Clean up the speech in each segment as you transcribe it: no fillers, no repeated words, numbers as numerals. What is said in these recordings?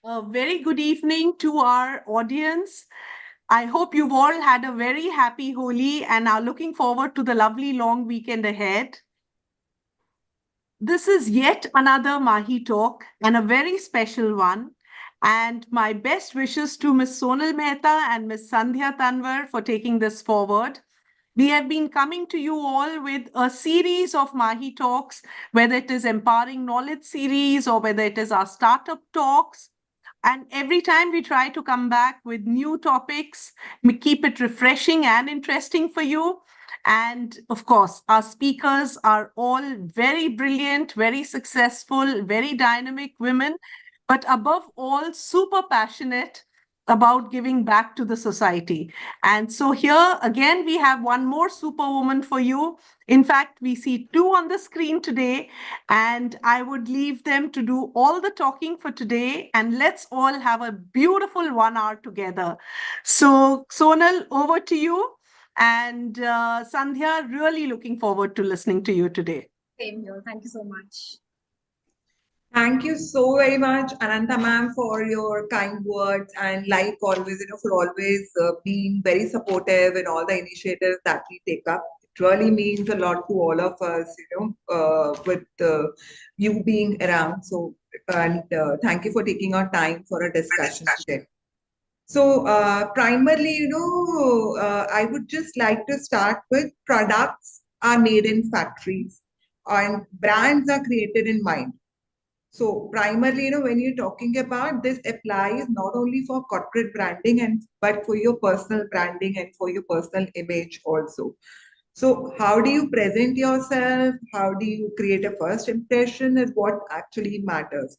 A very good evening to our audience. I hope you've all had a very happy Holi and are looking forward to the lovely long weekend ahead. This is yet another Mahi talk and a very special one. And my best wishes to Miss Sonal Mehta and Miss Sandhya Tanwar for taking this forward. We have been coming to you all with a series of Mahi talks, whether it is Empowering Knowledge series or whether it is our startup talks. And every time we try to come back with new topics, we keep it refreshing and interesting for you. And of course, our speakers are all very brilliant, very successful, very dynamic women, but above all, super passionate about giving back to the society. And so here again, we have one more superwoman for you. In fact, we see two on the screen today, and I would leave them to do all the talking for today. And let's all have a beautiful 1 hour together. So, Sonal, over to you. And Sandhya, really looking forward to listening to you today. Same here. Thank you so much. Thank you so very much, Ananta ma'am, for your kind words and like always, for always being very supportive in all the initiatives that we take up. It really means a lot to all of us, with you being around. So, and thank you for taking our time for a discussion today. So, primarily, I would just like to start with products are made in factories and brands are created in mind. So primarily, when you're talking about this applies not only for corporate branding and but for your personal branding and for your personal image also. So how do you present yourself? How do you create a first impression is what actually matters.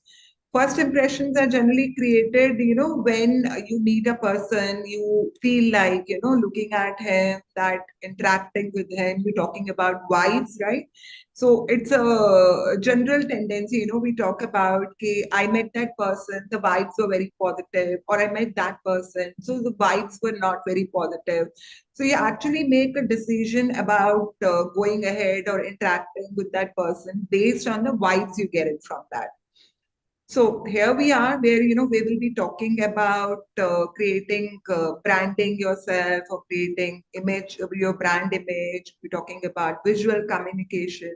First impressions are generally created, when you meet a person, you feel like, looking at him, that interacting with him, we're talking about vibes, right? So it's a general tendency, we talk about, okay, I met that person, the vibes were very positive, or I met that person, so the vibes were not very positive. So you actually make a decision about going ahead or interacting with that person based on the vibes you get it from that. So here we are, where we will be talking about creating branding yourself or creating image of your brand image. We're talking about visual communication,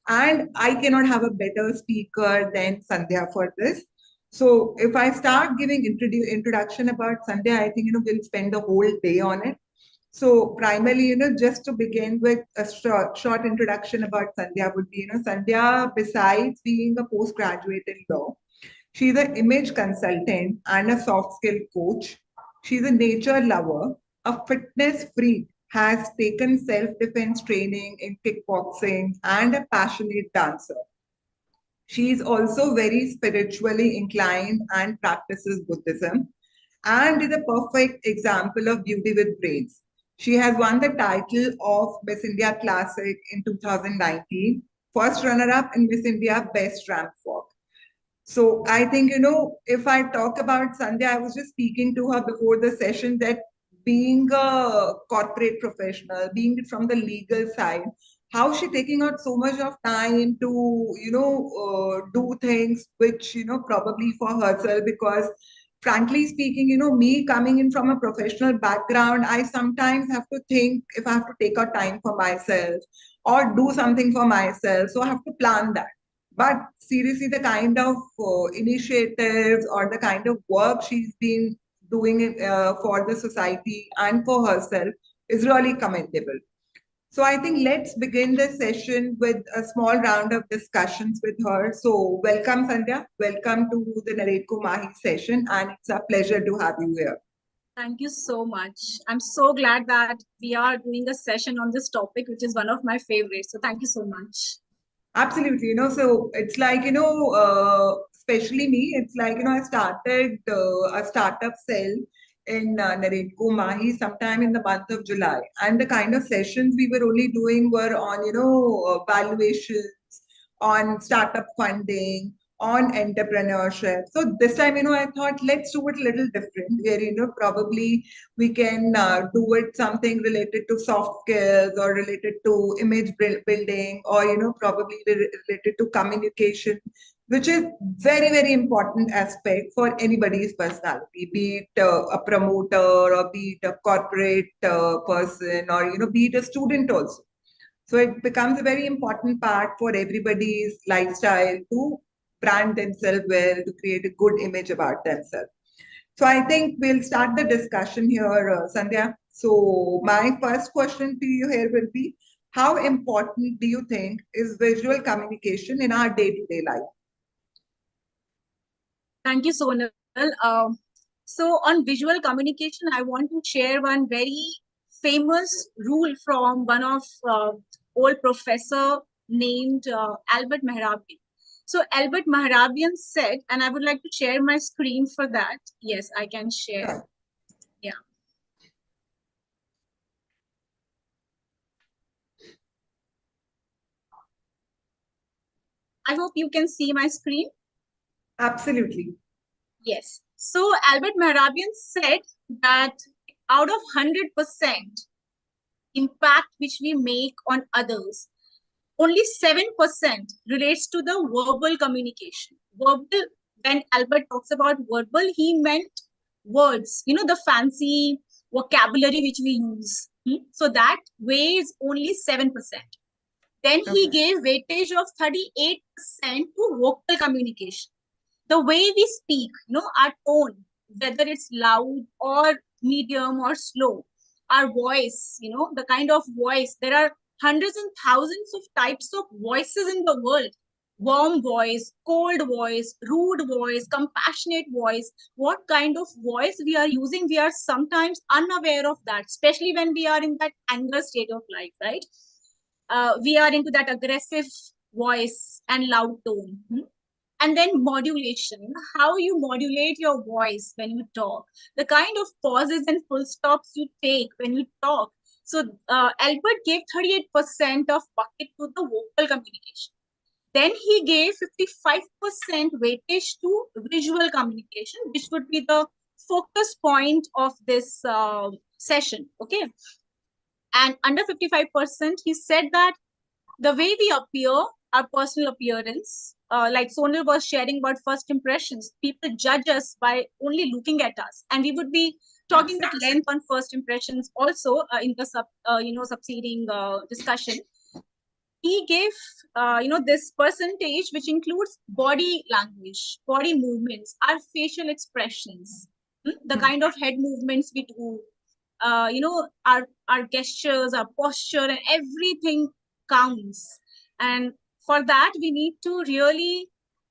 and I cannot have a better speaker than Sandhya for this. So if I start giving introduction about Sandhya, I think we'll spend the whole day on it. So primarily, just to begin with a short introduction about Sandhya would be, Sandhya, besides being a postgraduate in law, she's an image consultant and a soft skill coach. She's a nature lover, a fitness freak, has taken self-defense training in kickboxing, and a passionate dancer. She is also very spiritually inclined and practices Buddhism and is a perfect example of beauty with brains. She has won the title of Miss India Classic in 2019, first runner-up in Miss India Best Ramp Walk. So I think, if I talk about Sandhya, I was just speaking to her before the session that being a corporate professional, being it from the legal side, how she taking out so much of time to, do things which, probably for herself, because frankly speaking, me coming in from a professional background, I sometimes have to think if I have to take out time for myself or do something for myself. So I have to plan that. But seriously, the kind of initiatives or the kind of work she's been doing for the society and for herself is really commendable. So I think let's begin this session with a small round of discussions with her. So welcome, Sandhya. Welcome to the NAREDCO Mahi session, and it's a pleasure to have you here. Thank you so much. I'm so glad that we are doing a session on this topic, which is one of my favorites. So thank you so much. Absolutely, so it's like, especially me, it's like, I started a startup cell in NAREDCO Mahi sometime in the month of July. And the kind of sessions we were only doing were on, valuations, on startup funding, on entrepreneurship. So this time, I thought let's do it a little different, where, probably we can do it something related to soft skills or related to image building or, probably related to communication which is very, very important aspect for anybody's personality, be it a promoter or be it a corporate person or, be it a student also. So it becomes a very important part for everybody's lifestyle to brand themselves well, to create a good image about themselves. So I think we'll start the discussion here, Sandhya. So my first question to you here will be, how important do you think is visual communication in our day-to-day life? Thank you, Sonal. So on visual communication, I want to share one very famous rule from one of old professor named Albert Mehrabian. So Albert Mehrabian said, and I would like to share my screen for that. Yes, I can share. Yeah. I hope you can see my screen. Absolutely. Yes. So Albert Mehrabian said that out of 100% impact which we make on others, only 7% relates to the verbal communication. Verbal, when Albert talks about verbal, he meant words, the fancy vocabulary which we use. So that weighs only 7%. Then he gave weightage of 38% to vocal communication. The way we speak, our tone, whether it's loud or medium or slow, our voice, the kind of voice, there are hundreds and thousands of types of voices in the world. Warm voice, cold voice, rude voice, compassionate voice. What kind of voice we are using, we are sometimes unaware of that, especially when we are in that anger state of life, right? We are into that aggressive voice and loud tone. And then modulation, how you modulate your voice when you talk, the kind of pauses and full stops you take when you talk. So Albert gave 38% of bucket to the vocal communication. Then he gave 55% weightage to visual communication, which would be the focus point of this session. Okay. And under 55%, he said that the way we appear, our personal appearance, like Sonal was sharing about first impressions, people judge us by only looking at us, and we would be talking at length on first impressions also in the succeeding discussion. He gave this percentage which includes body language, body movements, our facial expressions, the kind of head movements we do, our gestures, our posture, and everything counts. And for that, we need to really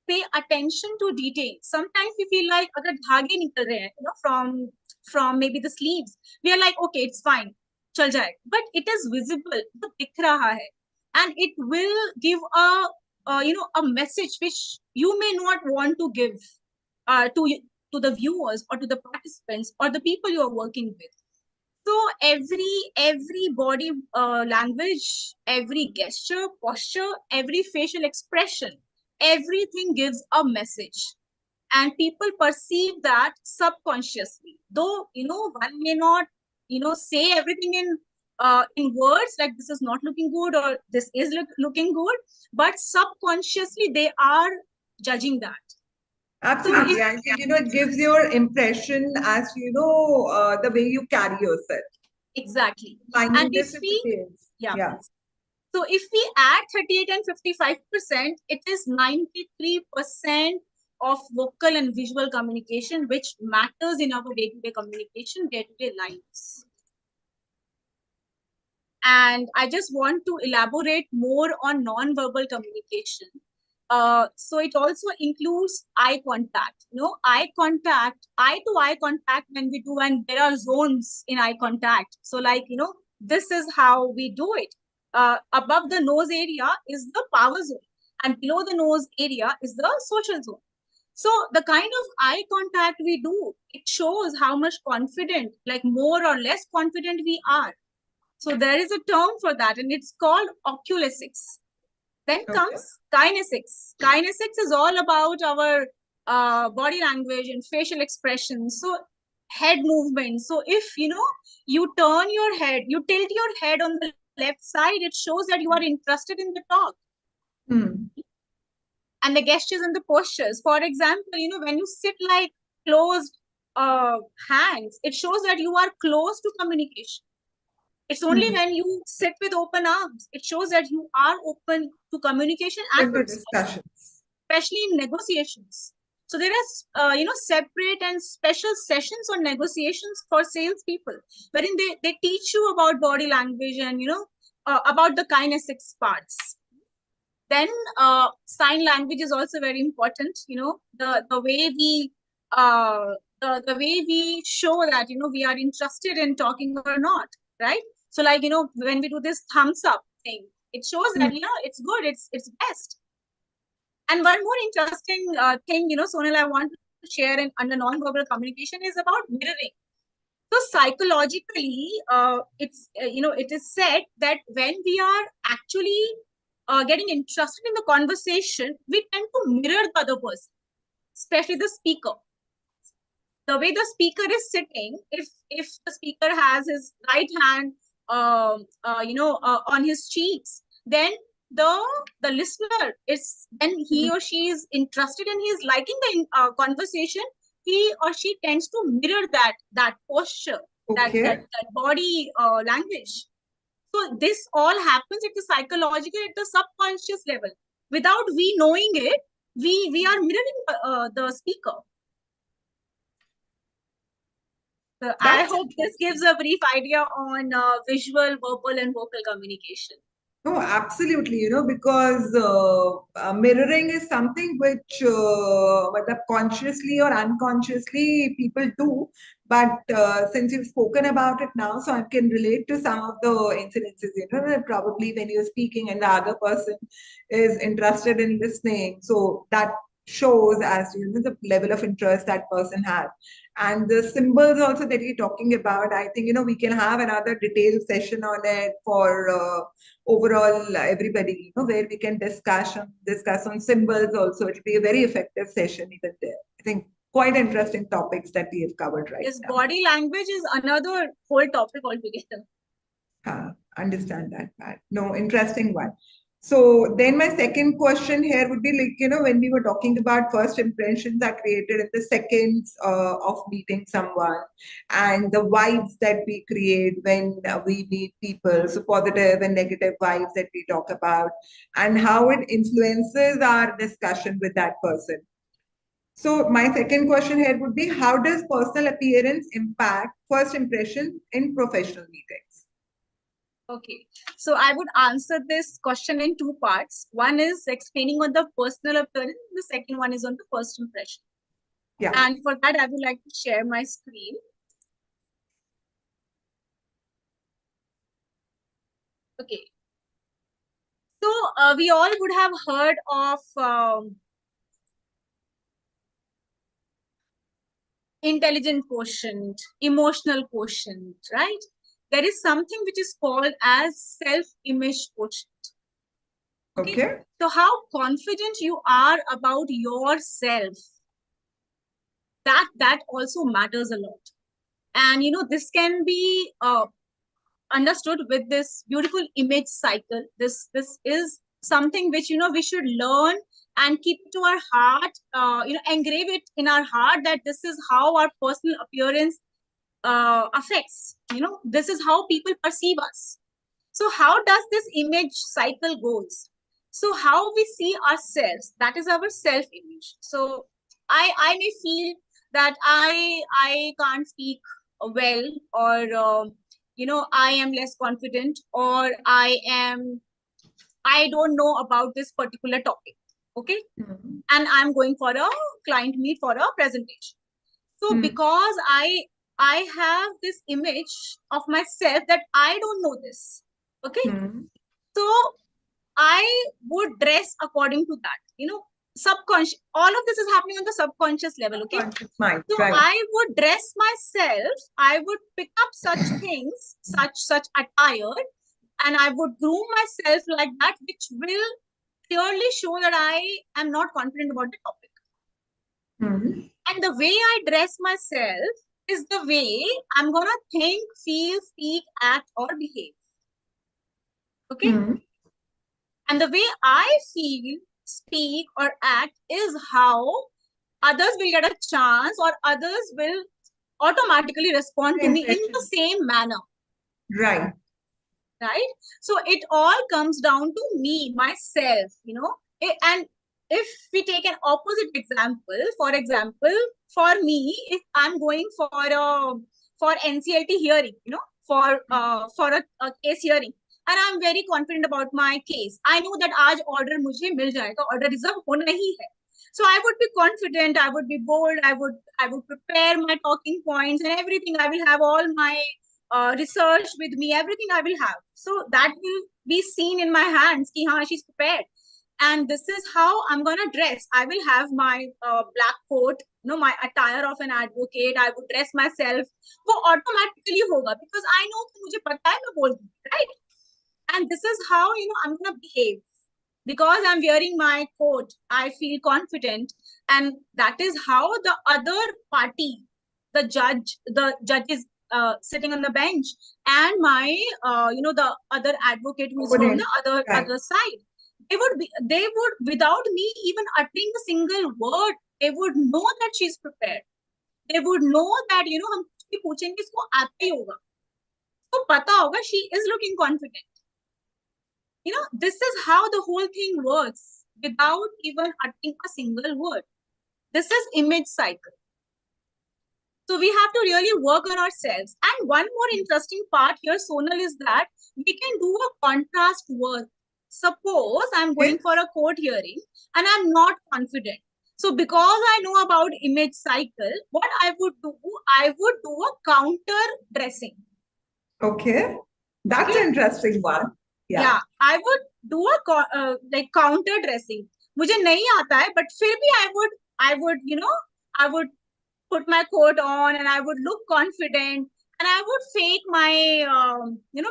pay attention to detail. Sometimes we feel like agar dhage nikal rahe hain, from maybe the sleeves, we are like, okay, it's fine, chal jaye. But it is visible, wo dikh raha hai, and it will give a message which you may not want to give to the viewers or to the participants or the people you are working with. So every body language, every gesture, posture, every facial expression, everything gives a message, and people perceive that subconsciously. Though one may not say everything in words like this is not looking good or this is looking good, but subconsciously they are judging that. Absolutely. So I think, it gives your impression as, the way you carry yourself. exactly. And Minuteness if in we, details. yeah. So if we add 38 and 55%, it is 93% of vocal and visual communication, which matters in our day-to-day communication, day-to-day lives. And I just want to elaborate more on non-verbal communication. So it also includes eye contact. Eye contact, eye-to-eye contact when we do, and there are zones in eye contact. So like, this is how we do it. Above the nose area is the power zone, and below the nose area is the social zone. So the kind of eye contact we do, it shows how much confident, like more or less confident we are. So there is a term for that, and it's called oculesics. Then comes kinesics. Kinesics is all about our body language and facial expressions. So head movement. So if you turn your head, you tilt your head on the left side, it shows that you are interested in the talk. And and the gestures and the postures. For example, when you sit like closed hands, it shows that you are close to communication. It's only when you sit with open arms, it shows that you are open to communication and Into to discussion, discussions. especially in negotiations. So there are, separate and special sessions on negotiations for salespeople, wherein they teach you about body language and, about the kinesics parts. Then sign language is also very important. The way we the way we show that we are interested in talking or not, right? So like when we do this thumbs up thing, it shows that it's good, it's best. And one more interesting thing, Sonal, I want to share under non-verbal communication is about mirroring. So psychologically, it is said that when we are actually getting interested in the conversation, we tend to mirror the other person, especially the speaker. The way the speaker is sitting, if the speaker has his right hand, on his cheeks, then the listener is, when he or she is interested and he is liking the conversation, he or she tends to mirror that posture, that body language. So this all happens at the psychological, at the subconscious level. Without we knowing it, we are mirroring the speaker. So I hope this gives a brief idea on visual, verbal, and vocal communication. No, absolutely, because mirroring is something which whether consciously or unconsciously people do. But since you've spoken about it now, so I can relate to some of the incidences, that probably when you're speaking and the other person is interested in listening. So that shows as the level of interest that person has. And the symbols also that you're talking about, I think, we can have another detailed session on it for overall everybody, where we can discuss on symbols also. It'll be a very effective session even there. I think quite interesting topics that we have covered right Yes, now. body language is another whole topic altogether. Understand that, Pat. No, interesting one. So then my second question here would be like, when we were talking about first impressions are created in the seconds of meeting someone, and the vibes that we create when we meet people, so positive and negative vibes that we talk about, and how it influences our discussion with that person. So my second question here would be, how does personal appearance impact first impression in professional meetings? Okay, so I would answer this question in two parts. One is explaining on the personal appearance. The second one is on the first impression. Yeah. And for that, I would like to share my screen. Okay. So we all would have heard of intelligent quotient, emotional quotient, right? There is something which is called as self-image quotient. Okay. So how confident you are about yourself, that also matters a lot. And this can be understood with this beautiful image cycle. This is something which we should learn and keep to our heart, engrave it in our heart, that this is how our personal appearance affects, this is how people perceive us. So how does this image cycle goes? So how we see ourselves, that is our self image. So I may feel that I can't speak well, or I am less confident, or I don't know about this particular topic. Okay. And I'm going for a client meet for a presentation. So because I have this image of myself that I don't know this. Okay. So I would dress according to that, subconscious. All of this is happening on the subconscious level. Okay. Mind, so right. I would dress myself. I would pick up such things, such attire, and I would groom myself like that, which will clearly show that I am not confident about the topic. And the way I dress myself is the way I'm gonna think, feel, speak, act, or behave. Okay. And the way I feel speak or act is how others will get a chance, or others will automatically respond to me in the same manner. Right. Right? So it all comes down to me, myself, and if we take an opposite example, for example, for me, if I'm going for NCLT hearing, for a case hearing, and I'm very confident about my case, I know that आज order मुझे मिल जाएगा, order reserve होना ही है. So I would be confident, I would be bold, I would prepare my talking points and everything. I will have all my research with me, everything I will have. So that will be seen in my hands, ki haan, she's prepared. And this is how I'm going to dress. I will have my black coat, my attire of an advocate. I would dress myself. वो automatically होगा because I know कि मुझे पता है मैं बोल दूँगी, right? And this is how, I'm going to behave. Because I'm wearing my coat, I feel confident. And that is how the other party, the judge is sitting on the bench, and my, the other advocate who's from the other side. They would, without me even uttering a single word, they would know that she's prepared. They would know that, हम कुछ भी पूछेंगे इसको आता ही होगा. तो पता होगा she is looking confident. This is how the whole thing works without even uttering a single word. This is image cycle. So we have to really work on ourselves. And one more interesting part here, Sonal, is that we can do a contrast work. Suppose I'm going for a court hearing and I'm not confident. So because I know about image cycle, what I would do a counter dressing. Okay. That's an interesting one. Yeah, I would do a like counter dressing. मुझे नहीं आता है, but फिर भी I would put my coat on and I would look confident and I would fake my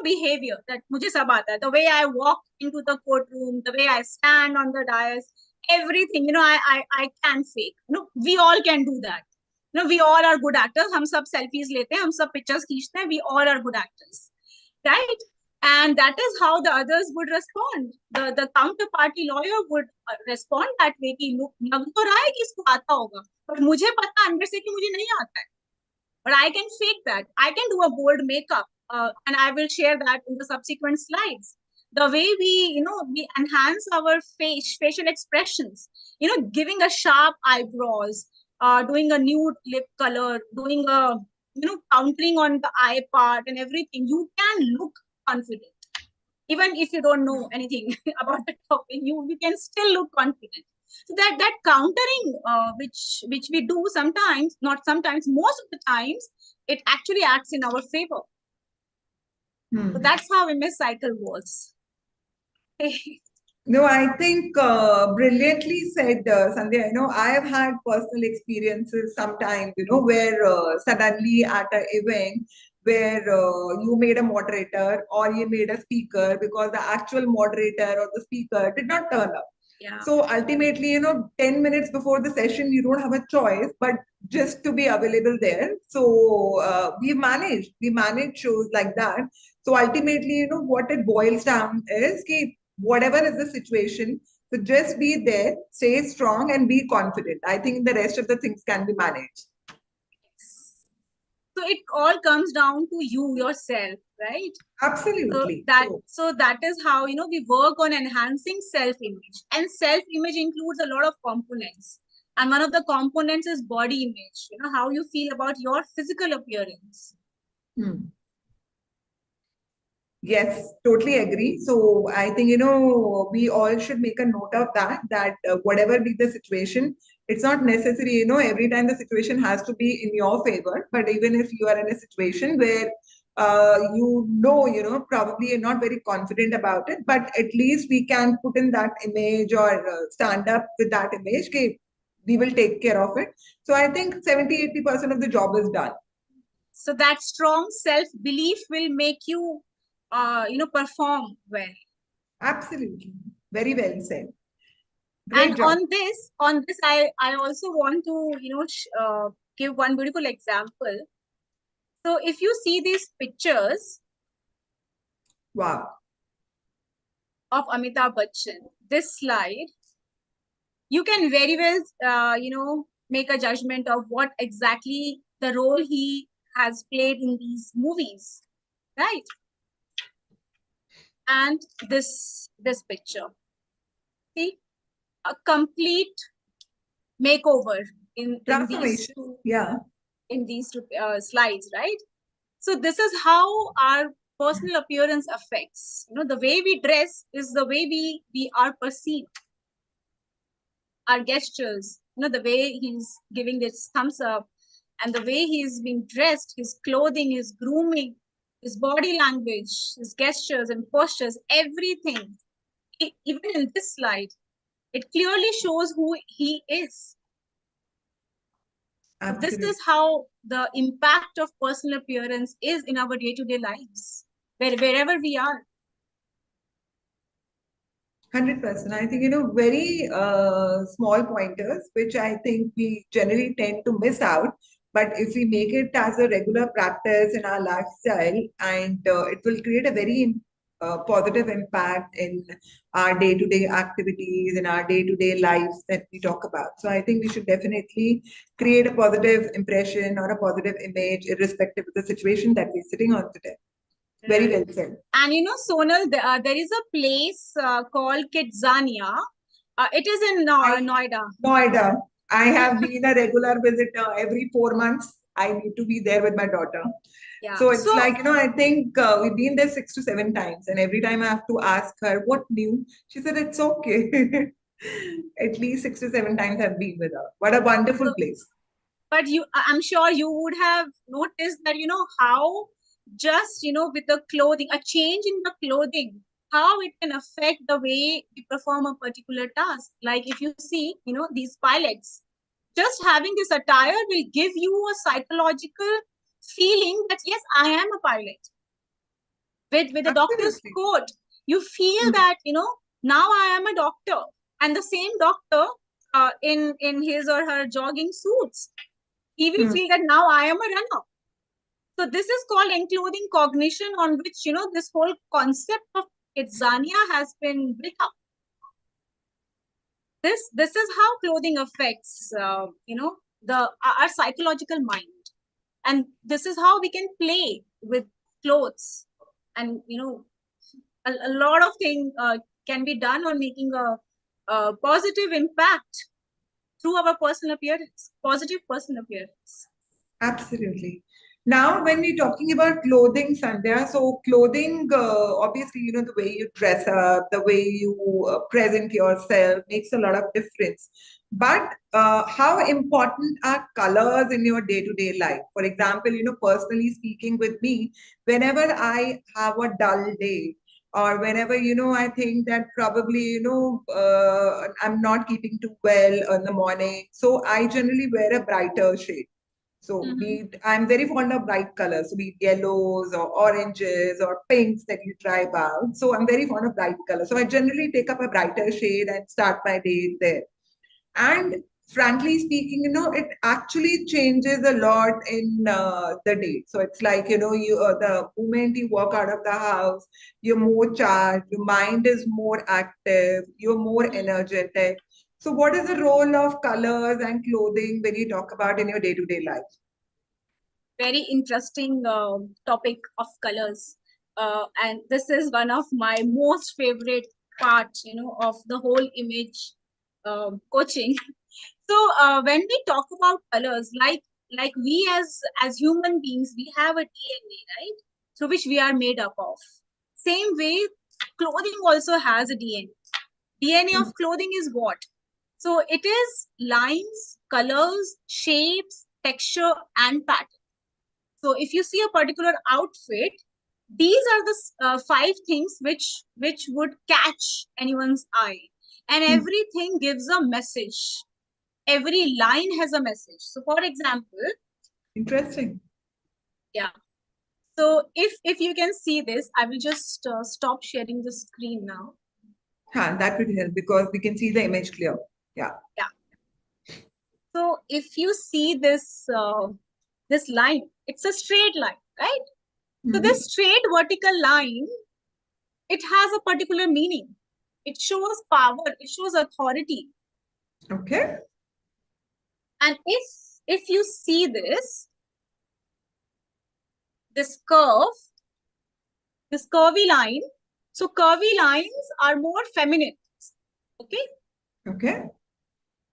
behavior that मुझे सब आता है. The way I walk into the courtroom, the way I stand on the dais, everything, I can fake. We all can do that. We all are good actors. हम सब selfies लेते हैं, हम सब pictures खींचते हैं. We all are good actors, right? And that is how the others would respond. The counterparty lawyer would respond that way कि लग तो रहा है कि इसको आता होगा, but मुझे पता अंदर से कि मुझे नहीं आता है. But I can fake that. I can do a bold makeup, and I will share that in the subsequent slides. The way we enhance our facial expressions, giving a sharp eyebrows, doing a nude lip color, doing a, countering on the eye part and everything. You can look confident. Even if you don't know anything about the topic, you can still look confident. So that countering, which we do sometimes, not sometimes, most of the times, it actually acts in our favor. So that's how image cycle works. No, I think brilliantly said, Sandhya. I have had personal experiences sometimes, where suddenly at an event where you made a moderator or you made a speaker because the actual moderator or the speaker did not turn up. Yeah. So ultimately, 10 minutes before the session, you don't have a choice, but just to be available there. So we manage shows like that. So ultimately, what it boils down is whatever is the situation, so just be there, stay strong and be confident. I think the rest of the things can be managed. So it all comes down to you yourself, right? Absolutely. So that is how, we work on enhancing self-image. And self-image includes a lot of components. And one of the components is body image, how you feel about your physical appearance. Yes, totally agree. So I think, we all should make a note of that whatever be the situation, it's not necessary, every time the situation has to be in your favor. But even if you are in a situation where, probably you're not very confident about it, but at least we can put in that image or stand up with that image. Okay, we will take care of it. So I think 70-80% of the job is done. So that strong self-belief will make you perform well. Absolutely. Very well said. Great and job. on this, I also want to, give one beautiful example. So if you see these pictures, wow, of Amitabh Bachchan, this slide, you can very well, make a judgment of what exactly the role he has played in these movies, right? And this picture, see, a complete makeover in these Transformation. two Yeah. Slides, right? So this is how our personal appearance affects. The way we dress is the way we are perceived. Our gestures, the way he's giving this thumbs up, and the way he's being dressed, his clothing, his grooming, his body language, his gestures and postures, everything. Even in this slide, it clearly shows who he is. So this Absolutely. is how the impact of personal appearance is in our day-to-day lives, wherever we are. 100%. I think, very small pointers, which I think we generally tend to miss out. But if we make it as a regular practice in our lifestyle, and it will create a very positive impact in our day-to-day activities, in our day-to-day lives that we talk about. So I think we should definitely create a positive impression or a positive image, irrespective of the situation that we're sitting on today. Very well said. And Sonal, there is a place called Kidzania. It is in Noida. Noida. I have been a regular visitor every 4 months. I need to be there with my daughter. Yeah. So it's like, I think we've been there 6 to 7 times, and every time I have to ask her what new. She said it's okay. At least 6 to 7 times I've been with her. What a wonderful place. But I'm sure you would have noticed that, how just, with the clothing, a change in the clothing, how it can affect the way we perform a particular task. Like if you see, these pilots, just having this attire will give you a psychological feeling that, yes, I am a pilot. With the doctor's coat, you feel that, now I am a doctor. And the same doctor in his or her jogging suits, he will feel that now I am a runner. So this is called enclothing cognition, on which, this whole concept of Kidzania has been built up. This is how clothing affects, our psychological mind. And this is how we can play with clothes. And, a lot of things can be done on making a positive impact through our personal appearance, positive personal appearance. Absolutely. Now, when we're talking about clothing, Sandhya, so clothing, obviously, the way you dress up, the way you present yourself makes a lot of difference. But how important are colors in your day-to-day life? For example, personally speaking with me, whenever I have a dull day, or whenever, I think that probably, I'm not keeping too well in the morning, so I generally wear a brighter shade. So I'm very fond of bright colors, so be it yellows or oranges or pinks that you try out. So I'm very fond of bright colors. So I generally take up a brighter shade and start my day there. And frankly speaking, it actually changes a lot in the day. So it's like, you the moment you walk out of the house, you're more charged, your mind is more active, you're more energetic. So what is the role of colors and clothing when you talk about in your day-to-day life? Very interesting topic of colors. And this is one of my most favorite parts, of the whole image coaching. So when we talk about colors, like we as human beings, we have a DNA, right? Through which we are made up of. Same way, clothing also has a DNA. DNA of clothing is what? So it is lines, colors, shapes, texture, and pattern. So if you see a particular outfit, these are the 5 things which would catch anyone's eye, and everything gives a message. Every line has a message. So, for example, Interesting. Yeah. So if you can see this, I will just stop sharing the screen now. That would help because we can see the image clear. Yeah. So if you see this this line, it's a straight line, right? So this straight vertical line, it has a particular meaning. It shows power. It shows authority. Okay. And if you see this curve, this curvy line, so curvy lines are more feminine. Okay. Okay.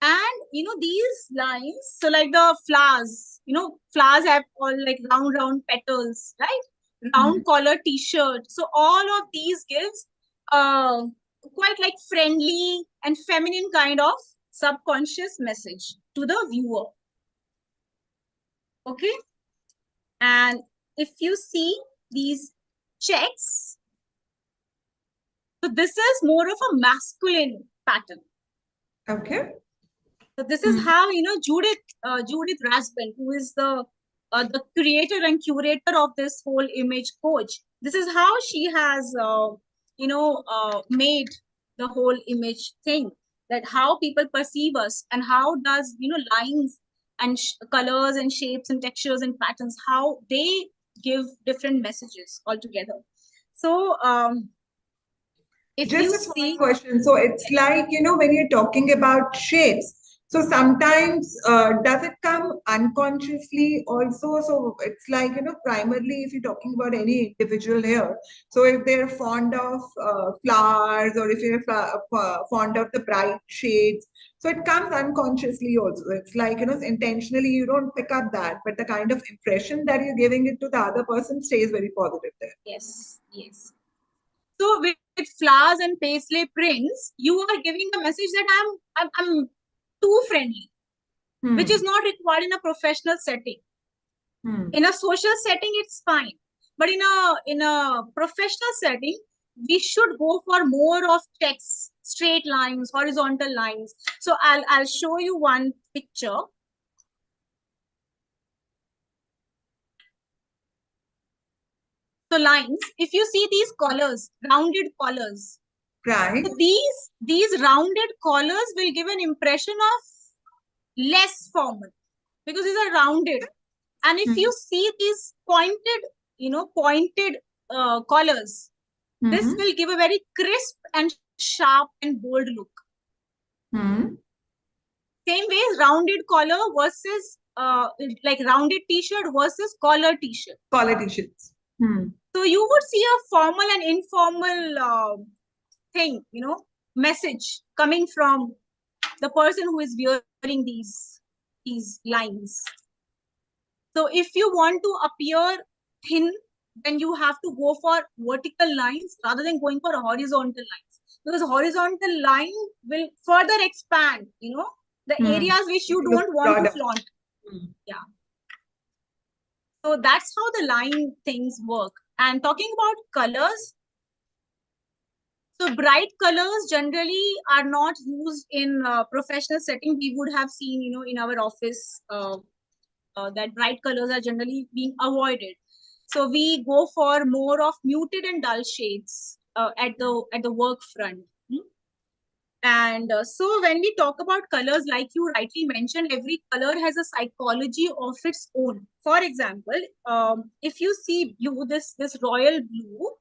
And these lines, so like the flowers, flowers have all like round petals, right? Round collar t-shirt. So all of these gives quite like friendly and feminine kind of subconscious message to the viewer. Okay. And if you see these checks, so this is more of a masculine pattern. Okay. So this is how Judith Rasband, who is the creator and curator of this whole image coach. This is how she has made the whole image thing, that how people perceive us and how does lines and colors and shapes and textures and patterns, how they give different messages altogether. So if Just you a small see, question. So it's like, when you're talking about shapes, so sometimes does it come unconsciously also? So it's like, primarily if you're talking about any individual here, so if they're fond of flowers or if you're fond of the bright shades, so it comes unconsciously also. It's like, intentionally you don't pick up that, but the kind of impression that you're giving it to the other person stays very positive there. yes. So with flowers and paisley prints, you are giving a message that I'm too friendly, which is not required in a professional setting. In a social setting, it's fine, but in a professional setting, we should go for more of checks, straight lines, horizontal lines. So I'll show you one picture. So lines, if you see these collars, rounded collars, Right. so these rounded collars will give an impression of less formal because these are rounded. And if you see these pointed collars, this will give a very crisp and sharp and bold look. Same way, rounded collar versus like rounded t-shirt versus collar t-shirt. Collar t-shirts. So you would see a formal and informal thing, message coming from the person who is wearing these lines. So if you want to appear thin, then you have to go for vertical lines rather than going for horizontal lines, because horizontal line will further expand, the areas which you don't want to flaunt. Yeah. So that's how the line things work. And talking about colors, so bright colors generally are not used in professional setting. We would have seen, in our office that bright colors are generally being avoided. So we go for more of muted and dull shades at the work front. And so when we talk about colors, like you rightly mentioned, every color has a psychology of its own. For example, if you see blue, this royal blue,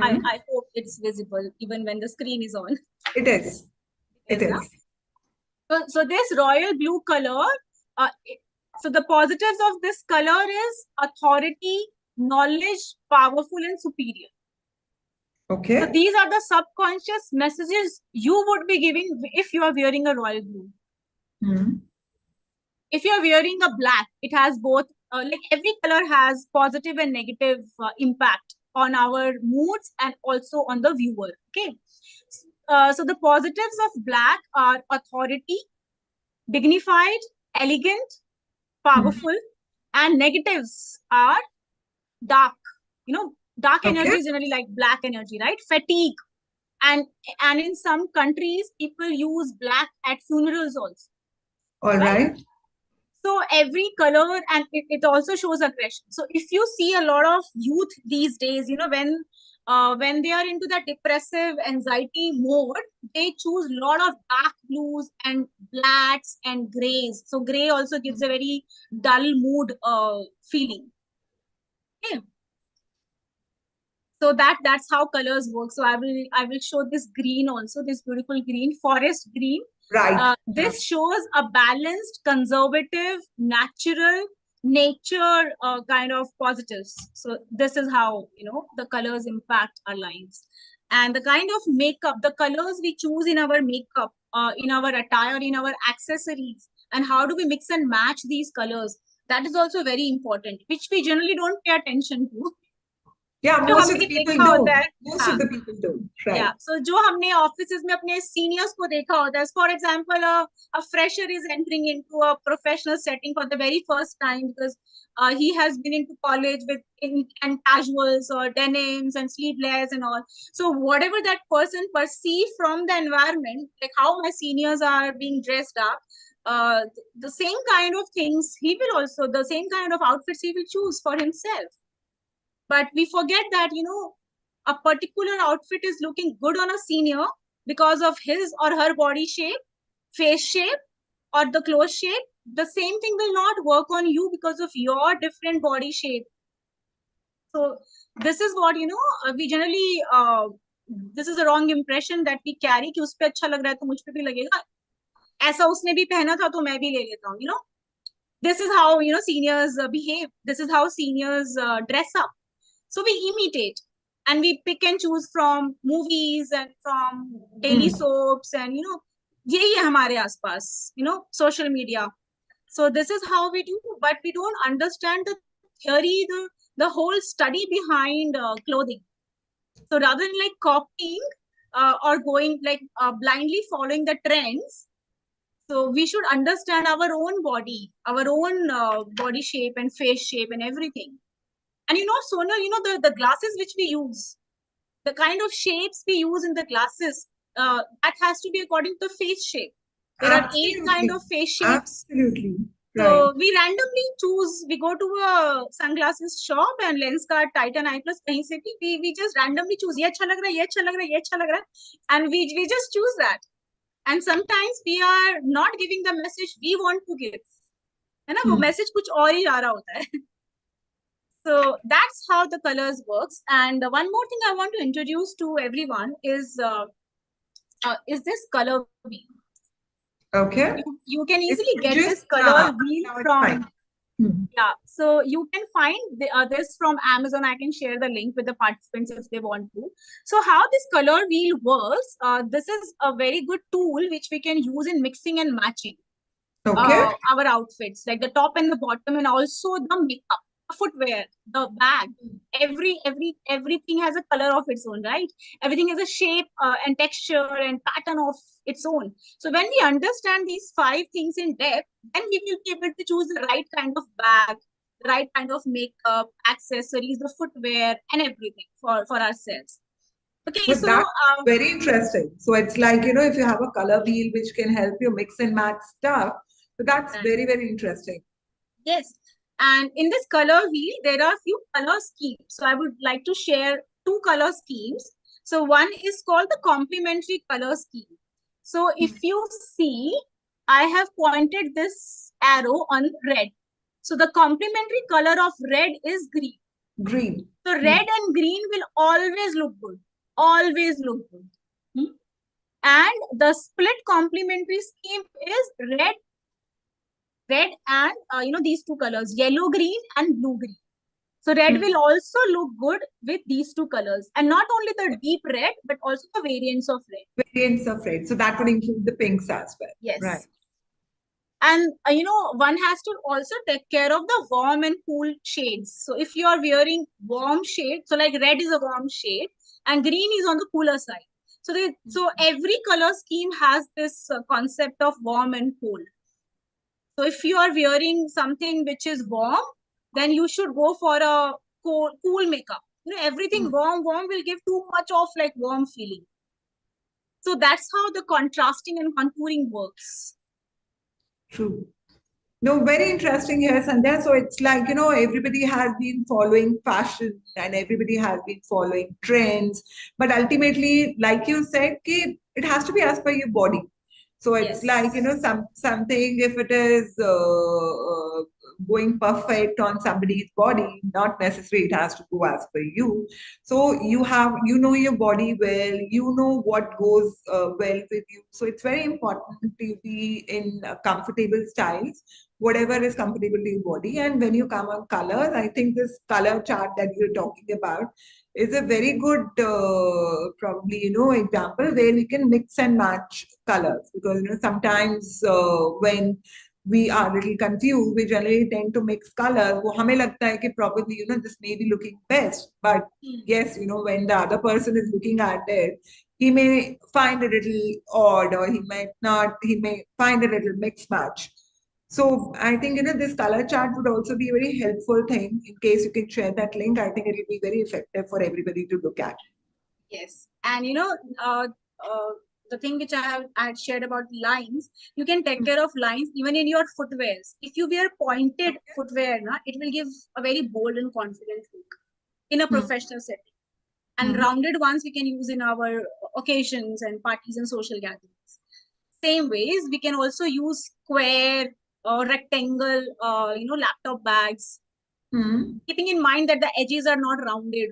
I hope it's visible even when the screen is on. It is. It is. So this royal blue color, so the positives of this color is authority, knowledge, powerful and superior. Okay. So these are the subconscious messages you would be giving if you are wearing a royal blue. If you are wearing a black, it has both, like every color has positive and negative impact on our moods and also on the viewer. Okay. So the positives of black are authority, dignified, elegant, powerful, and negatives are dark. Dark energy is generally like black energy, right? Fatigue. And in some countries, people use black at funerals also. All right. So every color, and it also shows aggression. So if you see a lot of youth these days, when they are into that depressive anxiety mode, they choose a lot of dark blues and blacks and grays. So gray also gives a very dull mood feeling. Okay. So that's how colors work. So I will show this green also, this beautiful green, forest green. Right. This shows a balanced, conservative, natural nature kind of positives. So this is how, the colors impact our lives. And the kind of makeup, the colors we choose in our makeup, in our attire, in our accessories, and how do we mix and match these colors, that is also very important, which we generally don't pay attention to. Yeah, जो most of हमने the people देखा होता do. है, Most हाँ, of the people do. Right. yeah. So जो हमने offices में अपने seniors को देखा होता है, for example, a fresher is entering into a professional setting for the very first time because he has been into college and casuals or denims and sleeveless and all. So whatever that person perceive from the environment, like how my seniors are being dressed up, the same kind of things he will also, the same kind of outfits he will choose for himself. But we forget that, a particular outfit is looking good on a senior because of his or her body shape, face shape, or the clothes shape. The same thing will not work on you because of your different body shape. So this is what, we generally, this is a wrong impression that we carry कि उस पे अच्छा लग रहा है तो मुझ पे भी लगेगा, ऐसा उसने भी पहना था तो मैं भी ले लेता हूँ. This is how, seniors behave. This is how seniors dress up. So we imitate and we pick and choose from movies and from daily soaps and, यही है हमारे आसपास, social media. So this is how we do, but we don't understand the theory, the whole study behind clothing. So rather than like copying or going like blindly following the trends, so we should understand our own body, our own body shape and face shape and everything. And Sonal, the glasses which we use, the kind of shapes we use in the glasses, that has to be according to the face shape. There are 8 kind of face shapes. Absolutely. So Right. we randomly choose, we go to a sunglasses shop and Lenskart, Titan, I Plus, kahin se bhi, we just randomly choose, ye acha lag raha hai, ye acha lag raha hai, ye acha lag raha hai, and we just choose that. And sometimes we are not giving the message we want to give. है ना, वो message कुछ और ही आ रहा होता है. So that's how the colors works. And one more thing I want to introduce to everyone is this color wheel. Okay. You can easily get just, this color wheel now it's from, fine. yeah. So you can find this from Amazon. I can share the link with the participants if they want to. So how this color wheel works, this is a very good tool which we can use in mixing and matching Okay. our outfits, like the top and the bottom, and also the makeup, the footwear, the bag. Everything has a color of its own, right? Everything has a shape and texture and pattern of its own. So when we understand these 5 things in depth, then we will be able to choose the right kind of bag, the right kind of makeup, accessories, the footwear, and everything for ourselves. Okay, But so that's very interesting. So it's like, if you have a color wheel which can help you mix and match stuff, so that's very, very interesting. Yes. And in this color wheel, there are a few color schemes. So I would like to share 2 color schemes. So one is called the complementary color scheme. So if you see, I have pointed this arrow on red. So the complementary color of red is green. Green. So red and green will always look good. Always look good. And the split complementary scheme is red and these 2 colors, yellow green and blue green. So red will also look good with these 2 colors, and not only the deep red but also the variants of red. Variants of red. So that would include the pinks as well. Yes. Right. And one has to also take care of the warm and cool shades. So if you are wearing warm shade, so like red is a warm shade and green is on the cooler side. So every color scheme has this concept of warm and cool. So if you are wearing something which is warm, then you should go for a cool makeup. Everything warm will give too much of like warm feeling. So that's how the contrasting and contouring works. True. No, very interesting here, Sandhya. So it's like, everybody has been following fashion and everybody has been following trends. But ultimately, like you said, it has to be as per your body. So it's like, something, if it is going perfect on somebody's body. Not necessarily it has to go as per you. So you know your body well, you know what goes well with you. So it's very important to be in comfortable styles, whatever is comfortable to your body. And when you come on colors, I think this color chart that you're talking about is a very good probably example where we can mix and match colors, because sometimes when we are a little confused, we generally tend to mix colors. वो हमें लगता है कि probably this may be looking best, but yes, when the other person is looking at it, he may find a little odd, or he might not. He may find a little mix match. So I think this color chart would also be a very helpful thing. In case you can share that link, I think it will be very effective for everybody to look at. Yes, and the thing which I had shared about lines, you can take care of lines even in your footwears. If you wear pointed footwear, it will give a very bold and confident look in a professional setting. And rounded ones we can use in our occasions and parties and social gatherings. Same ways, we can also use square or rectangle, laptop bags, keeping in mind that the edges are not rounded.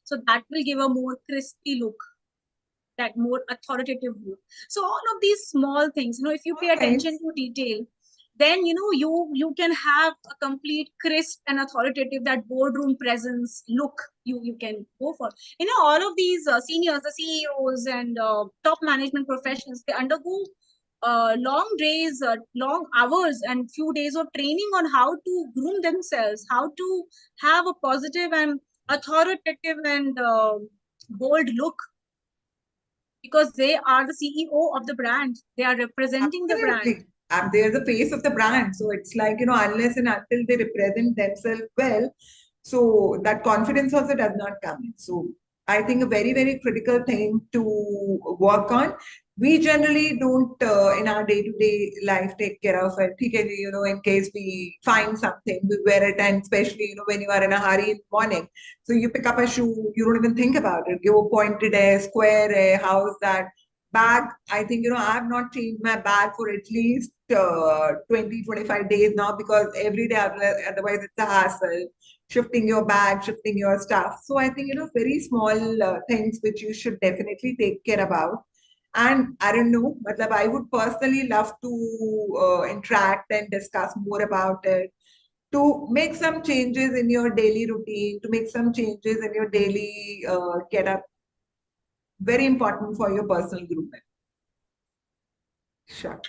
So that will give a more crispy look, that more authoritative look. So all of these small things, if you pay attention to detail, then you can have a complete crisp and authoritative, that boardroom presence look you can go for. All of these seniors, the CEOs and top management professionals, they undergo long days, long hours and few days of training on how to groom themselves, how to have a positive and authoritative and bold look, because they are the CEO of the brand. They are representing the brand. And they're the face of the brand. So it's like, unless and until they represent themselves well, so that confidence also does not come in. So I think a very, very critical thing to work on. We generally don't, in our day-to-day life, take care of it. In case we find something, we wear it, and especially, when you are in a hurry in the morning. So you pick up a shoe, you don't even think about it. You pointed square, how's that? Bag, I think, I have not changed my bag for at least 20-25 days now, because every day otherwise it's a hassle shifting your bag, shifting your stuff. So I think very small things which you should definitely take care about. And I don't know, but I would personally love to interact and discuss more about it, to make some changes in your daily routine, to make some changes in your daily get up. Very important for your personal grooming. Sure.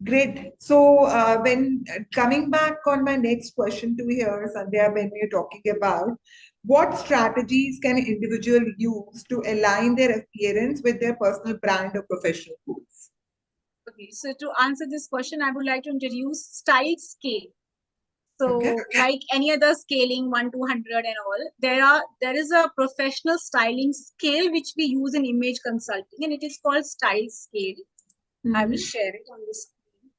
Great. So when coming back on my next question to here, Sandhya, when we're talking about what strategies can individual use to align their appearance with their personal brand or professional goals? Okay, so to answer this question, I would like to introduce style scale. So like any other scaling 1 to 100 and all, there is a professional styling scale which we use in image consulting, and it is called style scale. I will share it on the screen.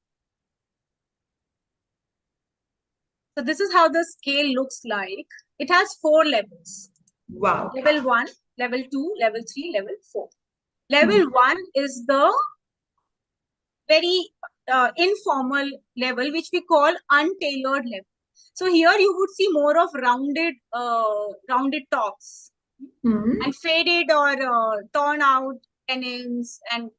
So this is how the scale looks like. It has 4 levels. Wow. Level 1, level 2, level 3, level 4. Level 1 is the very informal level, which we call untailored level. So here you would see more of rounded tops and faded or torn out pennants and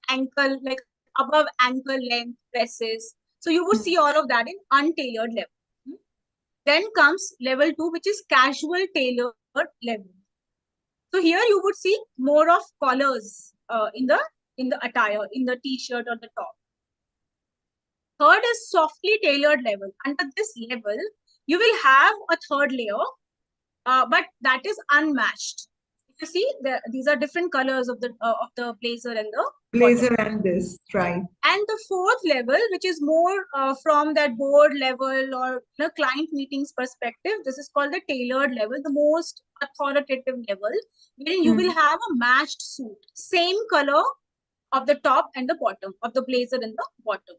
ankle, like above ankle length dresses. So you would see all of that in untailored level. Then comes level 2, which is casual tailored level. So here you would see more of collars in the attire, in the t-shirt or the top. Third is softly tailored level. Under this level, you will have a third layer, but that is unmatched. You see, these are different colors of the blazer and the blazer and this, right? And the fourth level, which is more from that board level or the client meetings perspective, this is called the tailored level, the most authoritative level, wherein you will have a matched suit, same color of the top and the bottom, of the blazer and the bottom.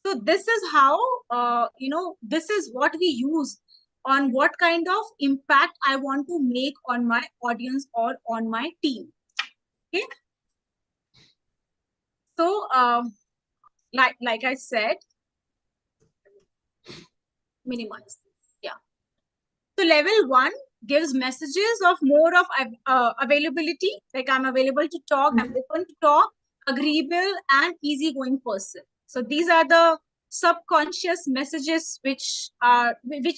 So this is how, this is what we use on what kind of impact I want to make on my audience or on my team. Okay. So, like I said, minimize this. Yeah. So level 1 gives messages of more of availability, like I'm available to talk, I'm open to talk, agreeable and easygoing person. So these are the subconscious messages which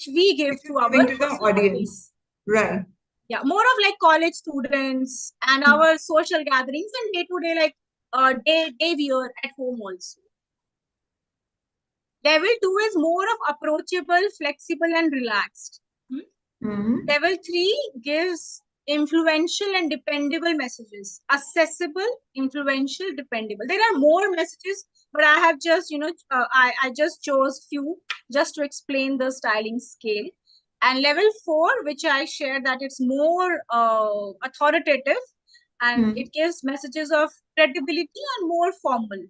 we give to our Giving to the personal audience. Right. yeah, more of like college students and our social gatherings and day-to-day like day wear at home also. Level 2 is more of approachable, flexible and relaxed. Level 3 gives influential and dependable messages. Accessible, influential, dependable. There are more messages, but I have just, I just chose few just to explain the styling scale. And level 4, which I shared that it's more authoritative and it gives messages of credibility and more formal.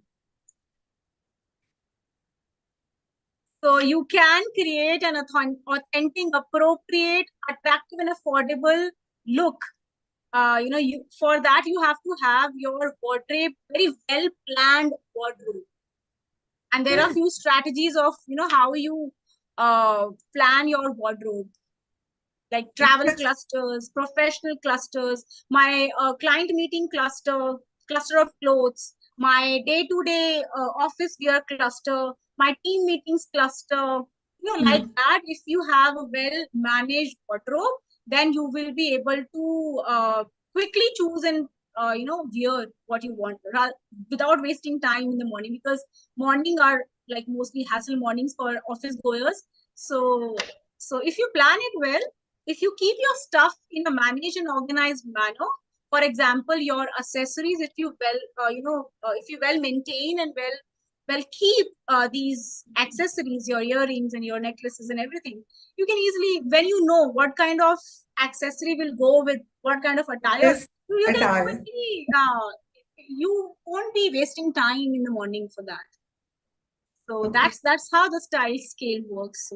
So you can create an authentic, appropriate, attractive, and affordable look. For that you have to have your wardrobe very well planned wardrobe, and there are few strategies of how you plan your wardrobe, like travel clusters, professional clusters, my client meeting cluster of clothes, my day-to-day office wear cluster, my team meetings cluster. Like that, if you have a well-managed wardrobe, then you will be able to quickly choose and wear what you want without wasting time in the morning, because morning are like mostly hassle mornings for office goers. So if you plan it well, if you keep your stuff in a managed and organized manner, for example, your accessories, if you if you well maintain and well keep these accessories, your earrings and your necklaces and everything, you can easily, when you know what kind of accessory will go with what kind of attire, This you can attire. quickly, you won't be wasting time in the morning for that. So that's how the style scale works.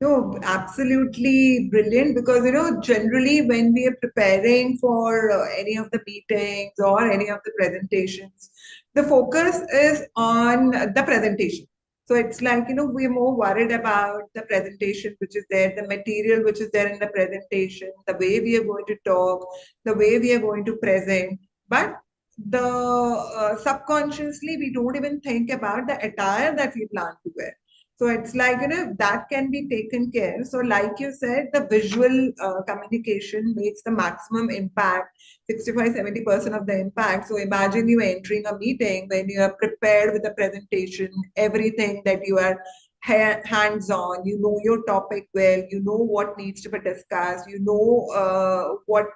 No, absolutely brilliant, because generally when we are preparing for any of the meetings or any of the presentations, the focus is on the presentation. So it's like, we're more worried about the presentation which is there, the material which is there in the presentation, the way we are going to talk, the way we are going to present. But the subconsciously, we don't even think about the attire that we plan to wear. So it's like, that can be taken care. So like you said, the visual communication makes the maximum impact, 65-70% of the impact. So imagine you entering a meeting when you are prepared with the presentation, everything that you are hands-on, you know your topic well, you know what needs to be discussed, you know what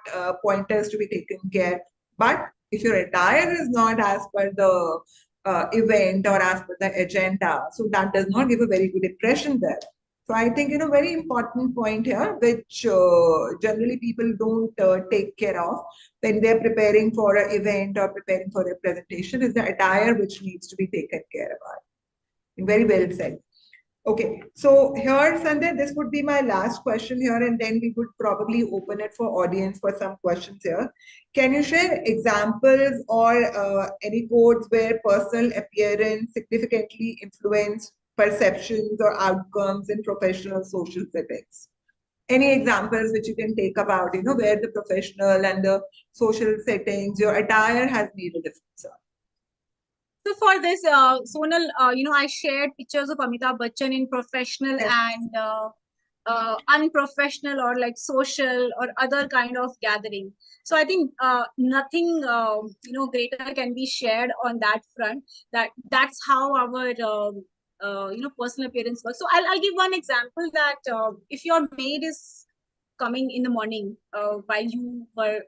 pointers to be taken care. But if your attire is not as per the event or as per the agenda, so that does not give a very good impression there. So I think, very important point here, which generally people don't take care of when they're preparing for an event or preparing for a presentation, is the attire which needs to be taken care of. Very well said. Okay, so here, Sanjay, this would be my last question here, and then we would probably open it for audience for some questions here. Can you share examples or any quotes where personal appearance significantly influenced perceptions or outcomes in professional social settings? Any examples which you can take about, where the professional and the social settings, your attire has made a difference? So for this, Sonal, I shared pictures of Amitabh Bachchan in professional Yes. and unprofessional or like social or other kind of gathering. So I think nothing greater can be shared on that front. That's how our personal appearance works. So I'll give one example that if your maid is coming in the morning while you were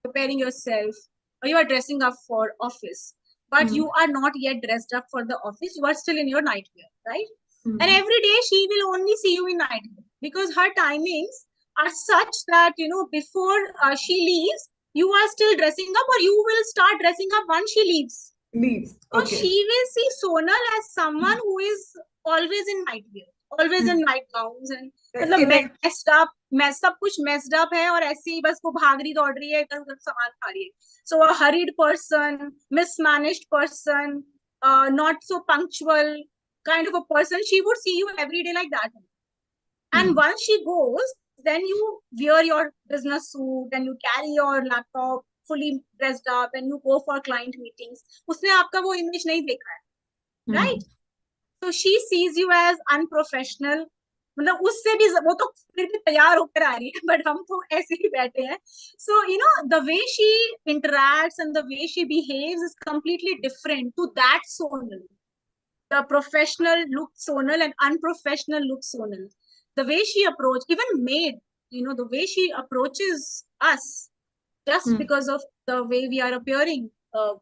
preparing yourself or you are dressing up for office, but you are not yet dressed up for the office, you are still in your nightwear, right? And every day she will only see you in nightwear because her timings are such that before she leaves, you are still dressing up, or you will start dressing up once she leaves. Leaves. So Okay. she will see Sonal as someone who is always in nightwear, always in nightgowns, and मतलब messed up, सब कुछ messed up है और ऐसे ही बस वो भाग रही दौड़ रही है, इधर उधर सामान खा रही है. So a hurried person, mismanaged person, not so punctual, kind of a person, she would see you every day like that. And once she goes, then you wear your business suit and you carry your laptop fully dressed up and you go for client meetings. उसने आपका वो image नहीं देखा है, right? So she sees you as unprofessional. मतलब उससे भी वो तो फिर भी तैयार होकर आ रही है, but हम तो ऐसे ही बैठे हैं. So the way she interacts and the way she behaves is completely different to that Sonal. The professional look Sonal and unprofessional look Sonal. The way she approaches, even maid, the way she approaches us, just because of the way we are appearing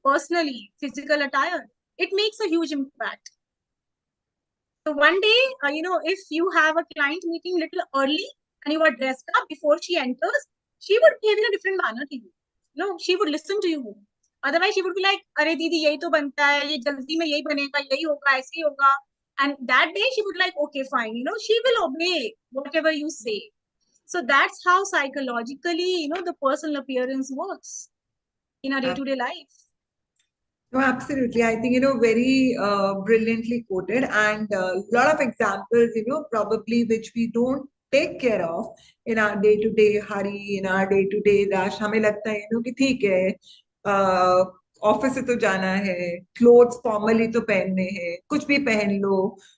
personally, physical attire, it makes a huge impact. So one day, if you have a client meeting little early and you are dressed up before she enters, she would behave in a different manner to you. She would listen to you. Otherwise, she would be like, "Arey didi, yahi to banta hai, ye jaldi mein yahi banega, yahi hoga, aise hi hoga." And that day, she would like, "Okay, fine." She will obey whatever you say. So that's how psychologically, the personal appearance works in our day-to-day life. No, absolutely. I think, very brilliantly quoted, and a lot of examples, probably which we don't take care of in our day-to-day hurry, in our day-to-day rush. हमें लगता है, कि ठीक है, office से तो जाना है, क्लोथ्स फॉर्मली तो पहनने हैं, कुछ भी पहन लो,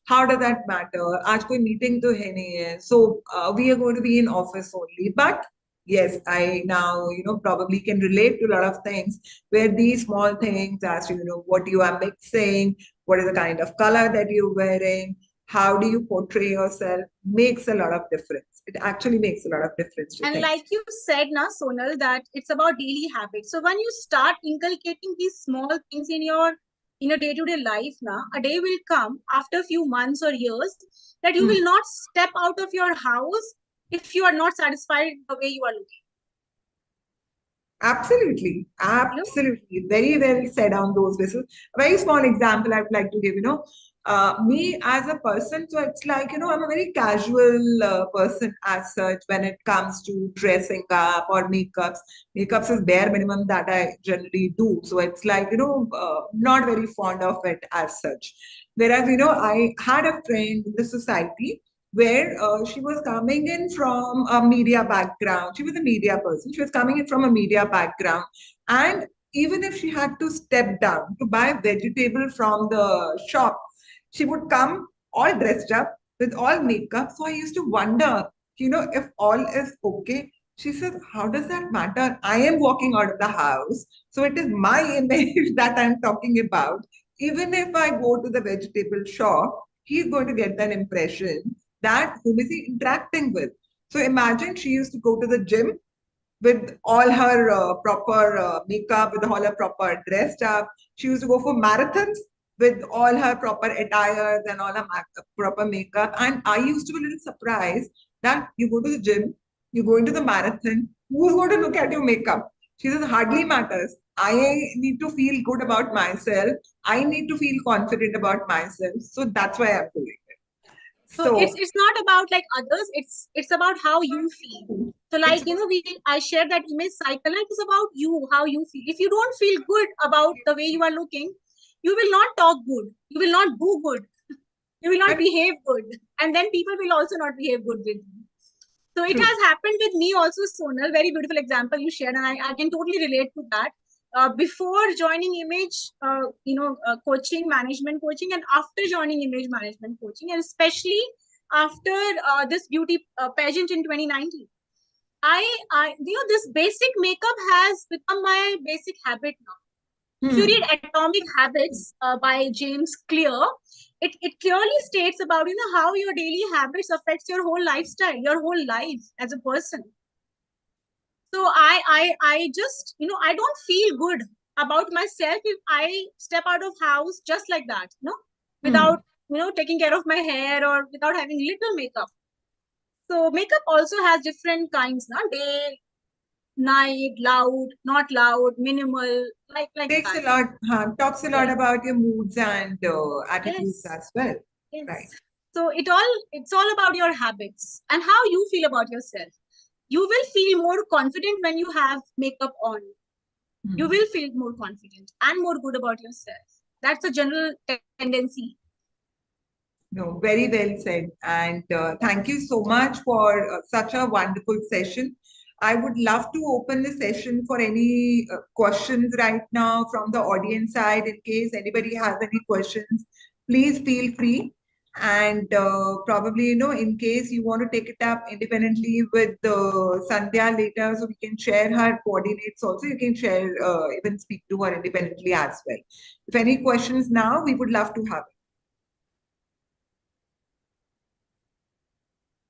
हाउ डज दैट मैटर, आज कोई मीटिंग तो है नहीं है, so we are going to be in office only. But yes, I now, probably can relate to a lot of things where these small things as to, what you are mixing, what is the kind of color that you're wearing, how do you portray yourself, makes a lot of difference. It actually makes a lot of difference to And things. like you said, Sonal, that it's about daily habits. So when you start inculcating these small things in your day-to-day life, a day will come after a few months or years that you will not step out of your house if you are not satisfied the way you are looking. Absolutely. Absolutely. Very well said on those bases. A very small example I would like to give, me as a person. So it's like, I'm a very casual person as such when it comes to dressing up or makeups. Makeups is bare minimum that I generally do. So it's like, not very fond of it as such. Whereas, I had a friend in the society where she was coming in from a media background. She was a media person. She was coming in from a media background. And even if she had to step down to buy vegetable from the shop, she would come all dressed up with all makeup. So I used to wonder, if all is okay. She said, how does that matter? I am walking out of the house. So it is my image that I'm talking about. Even if I go to the vegetable shop, he's going to get that impression that whom is he interacting with. So imagine she used to go to the gym with all her proper makeup, with all her proper dressed up. She used to go for marathons with all her proper attires and all her proper makeup. And I used to be a little surprised that you go to the gym, you go into the marathon, who's going to look at your makeup? She says, hardly matters. I need to feel good about myself. I need to feel confident about myself. So that's why I'm doing it. So it's not about like others, it's about how you feel. So like, I share that image cycle, and it's about you, how you feel. If you don't feel good about the way you are looking, you will not talk good, you will not do good, you will not behave good, and then people will also not behave good with you. So it has happened with me also, Sonal. Very beautiful example you shared, and I can totally relate to that. Before joining image, coaching, management coaching, and after joining image management coaching, and especially after this beauty pageant in 2019, this basic makeup has become my basic habit now. If you read Atomic Habits by James Clear, it clearly states about how your daily habits affects your whole lifestyle, your whole life as a person. So I just I don't feel good about myself if I step out of house just like that, without taking care of my hair or without having little makeup. So makeup also has different kinds, day, night, loud, not loud, minimal, like takes that. a lot, talks a lot about your moods and attitudes as well. Yes. Right. So it's all about your habits and how you feel about yourself. You will feel more confident when you have makeup on. You will feel more confident and more good about yourself. That's a general tendency. No, very well said. And thank you so much for such a wonderful session. I would love to open the session for any questions right now from the audience side. In case anybody has any questions, please feel free. And probably, in case you want to take it up independently with Sandhya later, so we can share her coordinates also. You can share, even speak to her independently as well. If any questions now, we would love to have it.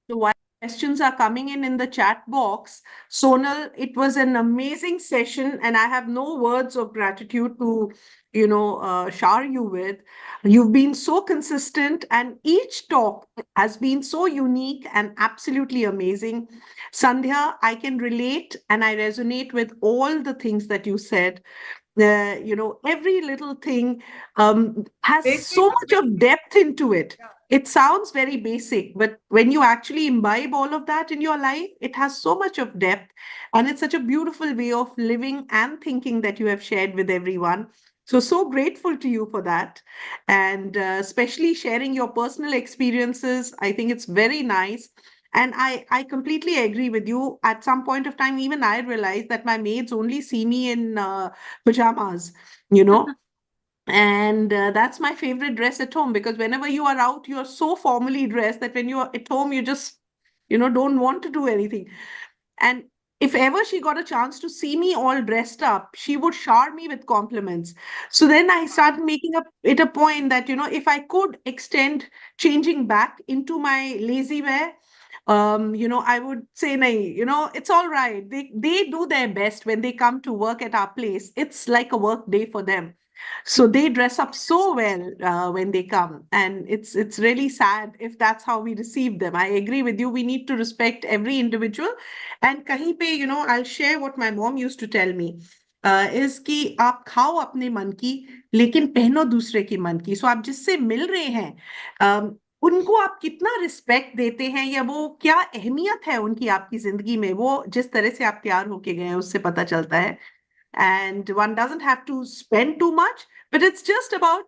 So while questions are coming in the chat box, Sonal, it was an amazing session, and I have no words of gratitude to, shower you with. You've been so consistent, and each talk has been so unique and absolutely amazing. Sandhya, I can relate and I resonate with all the things that you said. Every little thing has so much of depth into it. It sounds very basic, but when you actually imbibe all of that in your life, it has so much of depth. And it's such a beautiful way of living and thinking that you have shared with everyone. So grateful to you for that. And especially sharing your personal experiences. I think it's very nice. And I completely agree with you. At some point of time, even I realized that my maids only see me in pajamas, you know. And that's my favorite dress at home, because whenever you are out, you're so formally dressed that when you're at home, you just, don't want to do anything. And if ever she got a chance to see me all dressed up, she would shower me with compliments. So then I started making it a point that, if I could extend changing back into my lazy wear, I would say, nahi, it's all right. They do their best when they come to work at our place. It's like a work day for them. So they dress up so well when they come, and it's really sad if that's how we receive them. I agree with you. We need to respect every individual. And kahin pe, I'll share what my mom used to tell me. Is कि आप खाओ अपने मन की, लेकिन पहनो दूसरे की मन की. So आप जिससे मिल रहे हैं, उनको आप कितना रिस्पेक्ट देते हैं, या वो क्या अहमियत है उनकी आपकी जिंदगी में, वो जिस तरह से आप तैयार होके गए हैं उससे पता चलता है. And one doesn't have to spend too much, but it's just about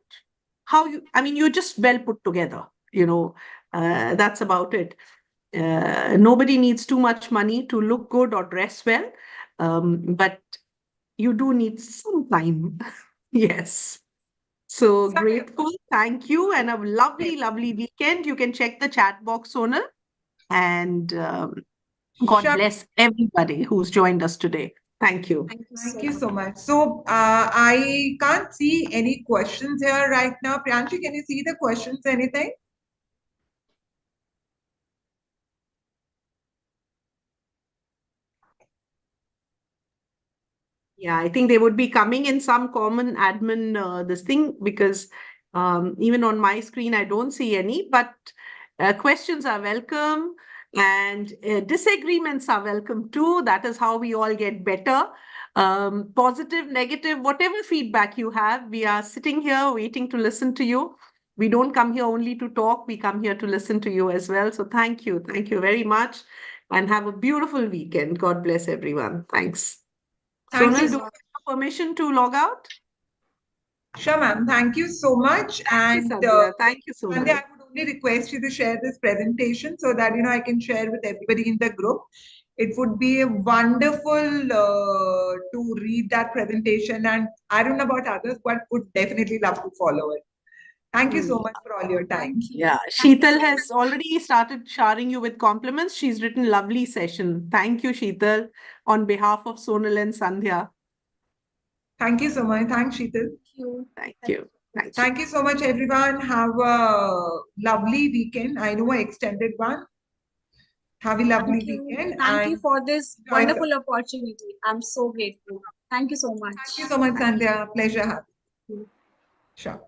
you're just well put together, that's about it. Nobody needs too much money to look good or dress well, but you do need some time. Yes. So grateful. Thank you. And a lovely, lovely weekend. You can check the chat box, Sonal. And God Sure. bless everybody who's joined us today. Thank you. Thank you so much. So I can't see any questions here right now. Priyanshi, can you see the questions? Anything? Yeah, I think they would be coming in some common admin this thing, because even on my screen I don't see any, but questions are welcome, and disagreements are welcome too. That is how we all get better. Positive, negative, whatever feedback you have, we are sitting here waiting to listen to you. We don't come here only to talk, we come here to listen to you as well. So thank you. Thank you very much, and have a beautiful weekend. God bless everyone. Thanks. Thank you Sonal, do so you have permission to log out? Sure, ma'am. Thank you so much. Thank you, And Sandhya. Thank you so Sandhya, much. I would only request you to share this presentation so that I can share with everybody in the group. It would be wonderful to read that presentation, and I don't know about others, but would definitely love to follow it. Thank you so much for all your time. Yeah, Sheetal has already started showering you with compliments. She's written lovely session. Thank you, Sheetal, on behalf of Sonal and Sandhya. Thank you so much. Thanks, Sheetal. Thank you. Thank you. Thank you so much, everyone. Have a lovely weekend. I know an extended one. Have a lovely weekend. Thank you and for this enjoy wonderful the- opportunity. I'm so grateful. Thank you so much. Thank you so much, Sandhya. Pleasure having you. Sure.